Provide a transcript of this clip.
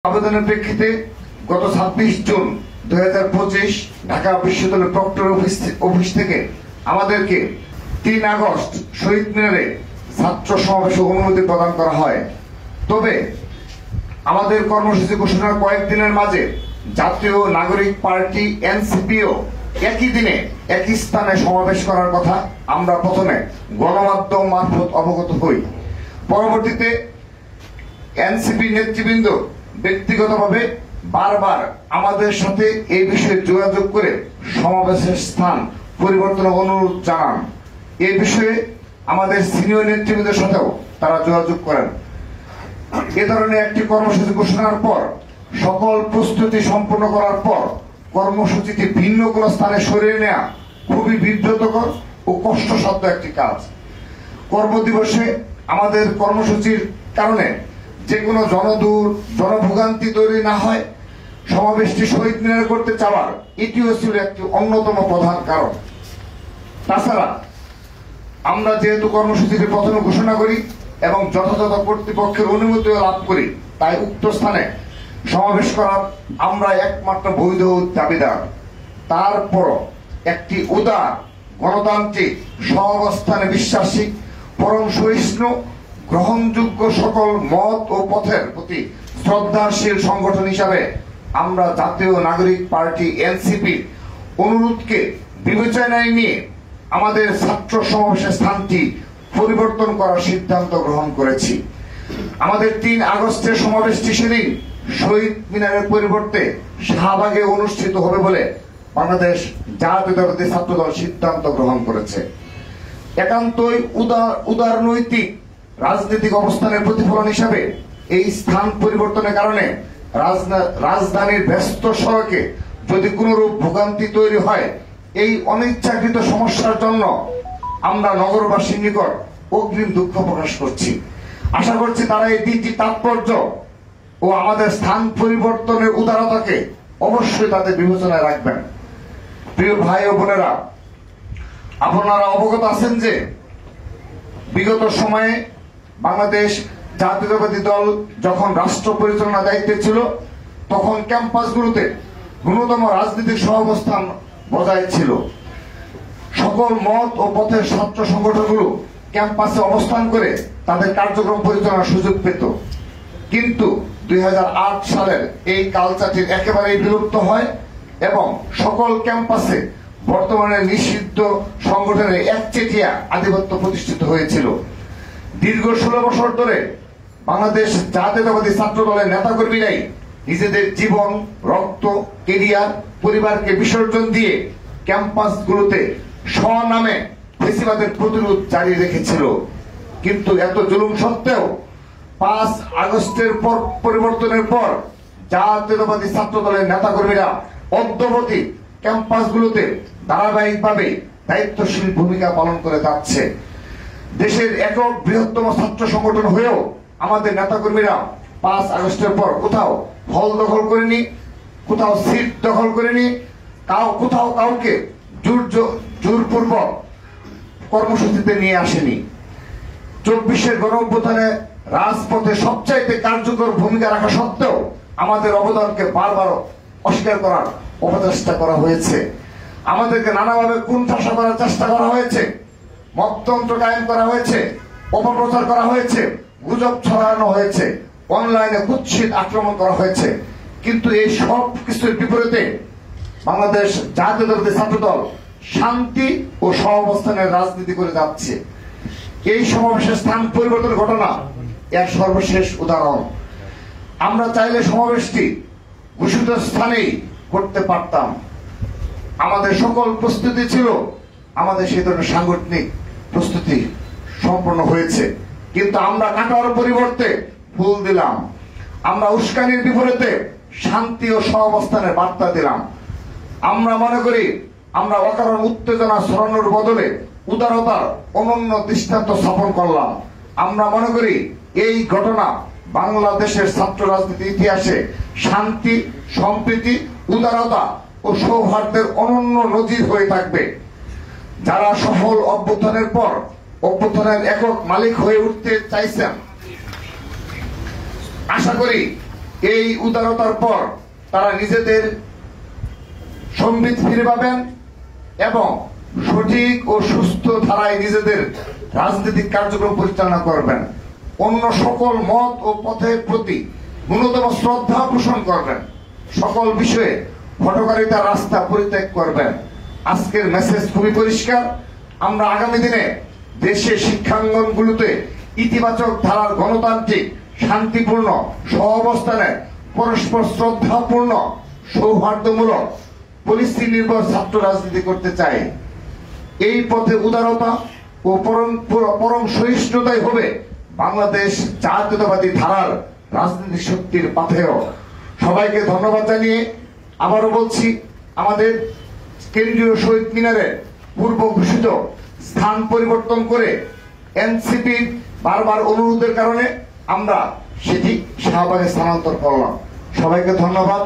আবেদনের প্রেক্ষিতে গত 26 জুন 2025 ঢাকা বিশ্ববিদ্যালয় প্রক্টর অফিস থেকে আমাদেরকে 3 আগস্ট শহীদ মিনারে ছাত্র সমাবেশে অনুমতি প্রদান করা হয়। তবে আমাদের কর্মসূচি ঘোষণার কয়েকদিনের মাঝে জাতীয় নাগরিক পার্টি এনসিপিও একই দিনে একই স্থানে সমাবেশ করার কথা আমরা প্রথমে গণমাধ্যম মারফত অবগত হই। পরবর্তীতে এনসিপি নেতৃবৃন্দ ব্যক্তিগতভাবে বারবার আমাদের সাথে এই বিষয়ে যোগাযোগ করে সমাবেশের স্থান পরিবর্তনের অনুরোধ জানান। এই বিষয়ে আমাদের সিনিয়র নেতৃবৃন্দের সাথেও তারা যোগাযোগ করেন। এ ধরনের একটি কর্মসূচি ঘোষণার পর সকল প্রস্তুতি সম্পন্ন করার পর কর্মসূচিকে ভিন্ন কোনো স্থানে সরিয়ে নেওয়া খুবই বিব্রতকর ও কষ্টসাধ্য একটি কাজ। কর্মদিবসে আমাদের কর্মসূচির কারণে যে কোনো জনভোগান্তি তৈরি না হয় সমাবেশটি শহীদ মিনারে করতে চাওয়ার এটিও ছিল একটি অন্যতম প্রধান কারণ। তাছাড়া আমরা যেহেতু কর্মসূচিটি প্রথমে ঘোষণা করি এবং যথাযথ কর্তৃপক্ষের অনুমতিও লাভ করি, তাই উক্ত স্থানে সমাবেশ করার আমরা একমাত্র বৈধ দাবিদার। তারপর একটি উদার গণতান্ত্রিক সহাবস্থানে বিশ্বাসী পরম সহিষ্ণু গ্রহণযোগ্য সকল মত ও পথের প্রতি শ্রদ্ধাশীল সংগঠন হিসাবে আমরা জাতীয় নাগরিক পার্টি এনসিপি অনুরোধকে বিবেচনায় নিয়ে আমাদের ছাত্র সমাবেশের স্থানটি পরিবর্তন করার সিদ্ধান্ত গ্রহণ করেছি। আমাদের 3 আগস্টের সমাবেশটি সেদিন শহীদ মিনারের পরিবর্তে শাহবাগে অনুষ্ঠিত হবে বলে বাংলাদেশ জাতীয়তাবাদী ছাত্রদল সিদ্ধান্ত গ্রহণ করেছে। একান্তই উদারনৈতিক রাজনৈতিক অবস্থানের প্রতিফলন হিসাবে এই স্থান পরিবর্তনের কারণে রাজধানীর ব্যস্ত সড়কে যদি কোনরূপ ভোগান্তি তৈরি হয়, এই অনিচ্ছাকৃত সমস্যার জন্য আমরা নগরবাসীর নিকট অগ্রিম দুঃখ প্রকাশ করছি। আশা করছি তারা এই দিনটি তাৎপর্য ও আমাদের স্থান পরিবর্তনের উদারতাকে অবশ্যই তাদের বিবেচনায় রাখবেন। প্রিয় ভাই ও বোনেরা, আপনারা অবগত আছেন যে বিগত সময়ে বাংলাদেশ জাতীয়তাবাদী দল যখন রাষ্ট্র পরিচালনার দায়িত্বে ছিল তখন ক্যাম্পাসগুলোতে ন্যূনতম রাজনৈতিক সহাবস্থান বজায় ছিল। সকল মত ও পথের ছাত্র সংগঠনগুলো ক্যাম্পাসে অবস্থান করে তাদের কার্যক্রম পরিচালনার সুযোগ পেত। কিন্তু 2008 সালের এই কালচারটি একেবারেই বিলুপ্ত হয় এবং সকল ক্যাম্পাসে বর্তমানে নিষিদ্ধ সংগঠনের একচেটিয়া আধিপত্য প্রতিষ্ঠিত হয়েছিল। দীর্ঘ 16 বছর ধরে বাংলাদেশ জাতীয়তাবাদী ছাত্র দলের নেতাকর্মীরাই নিজেদের জীবন, রক্ত, কেরিয়ার, পরিবারকে বিসর্জন দিয়ে ক্যাম্পাসগুলোতে স্বনামে ফ্যাসিবাদের প্রতিরোধ জারি রেখেছিল। কিন্তু এত জুলুম সত্ত্বেও 5 আগস্টের পর পরিবর্তনের পর জাতীয়তাবাদী ছাত্র দলের নেতাকর্মীরা অদ্যাবধি ক্যাম্পাসগুলোতে ধারাবাহিকভাবে দায়িত্বশীল ভূমিকা পালন করে যাচ্ছে। দেশের একক বৃহত্তম ছাত্র সংগঠন হয়েও আমাদের নেতাকর্মীরা 5 আগস্টের পর কোথাও হল দখল করেনি, কোথাও সিট দখল করেনি, কোথাও কাউকে জোরপূর্বক কর্মসূচিতে নিয়ে আসেনি। 24-এর গণঅভ্যুত্থানে রাজপথে সবচাইতে কার্যকর ভূমিকা রাখা সত্ত্বেও আমাদের অবদানকে বারবার অস্বীকার করার অপচেষ্টা করা হয়েছে। আমাদেরকে নানাভাবে কুণ্ঠাসা করার চেষ্টা করা হয়েছে, মততন্ত্র কায়েম করা হয়েছে, অপপ্রচার করা হয়েছে, গুজব ছড়ানো হয়েছে, অনলাইনে কুৎসিত আক্রমণ করা হয়েছে। কিন্তু এই সব কিছুর বিপরীতে বাংলাদেশ জাতীয়তাবাদী ছাত্রদল শান্তি ও সহাবস্থানের রাজনীতি করে যাচ্ছে। এই সমাবেশের স্থান পরিবর্তনের ঘটনা এর সর্বশেষ উদাহরণ। আমরা চাইলে সমাবেশটি ঘোষিত স্থানেই করতে পারতাম। আমাদের সকল প্রস্তুতি ছিল, আমাদের সেই ধরনের সাংগঠনিক প্রস্তুতি সম্পন্ন হয়েছে, কিন্তু আমরা কাটার পরিবর্তে ফুল দিলাম। আমরা উস্কানির বিপরীতে শান্তি ও সহাবস্থানের বার্তা দিলাম। আমরা মনে করি আমরা অকারণ উত্তেজনা ছড়ানোর বদলে উদারতার অনন্য দৃষ্টান্ত স্থাপন করলাম। আমরা মনে করি এই ঘটনা বাংলাদেশের ছাত্র রাজনীতির ইতিহাসে শান্তি, সম্প্রীতি, উদারতা ও সৌহার্দ্যের অনন্য নজির হয়ে থাকবে। যারা সফল অভ্যুত্থানের পর অভ্যুত্থানের একক মালিক হয়ে উঠতে চাইছেন, আশা করি এই উদারতার পর তারা নিজেদের সম্বিত ফিরে পাবেন এবং সঠিক ও সুস্থ ধারায় নিজেদের রাজনৈতিক কার্যক্রম পরিচালনা করবেন। অন্য সকল মত ও পথের প্রতি ন্যূনতম শ্রদ্ধা পোষণ করবেন। সকল বিষয়ে হঠকারিতার রাস্তা পরিত্যাগ করবেন। আজকের মেসেজ খুবই পরিষ্কার। আমরা আগামী দিনে দেশে শিক্ষাঙ্গনগুলোতে ইতিবাচক ধারার গণতান্ত্রিক শান্তিপূর্ণ সহাবস্থানে পরস্পর শ্রদ্ধাপূর্ণ সৌহার্দ্যমূলক পরিস্থিতি নির্ভর ছাত্র রাজনীতি করতে চাই। এই পথে উদারতা ও পরম সহিষ্ণুতাই হবে বাংলাদেশ জাতীয়তাবাদী ধারার রাজনৈতিক শক্তির পাথেয়। সবাইকে ধন্যবাদ জানিয়ে আবারও বলছি, আমাদের কেন্দ্রীয় শহীদ মিনারের পূর্ব ঘোষিত স্থান পরিবর্তন করে এনসিপি বারবার অনুরোধের কারণে আমরা সেটি শাহবাগে স্থানান্তর করলাম। সবাইকে ধন্যবাদ।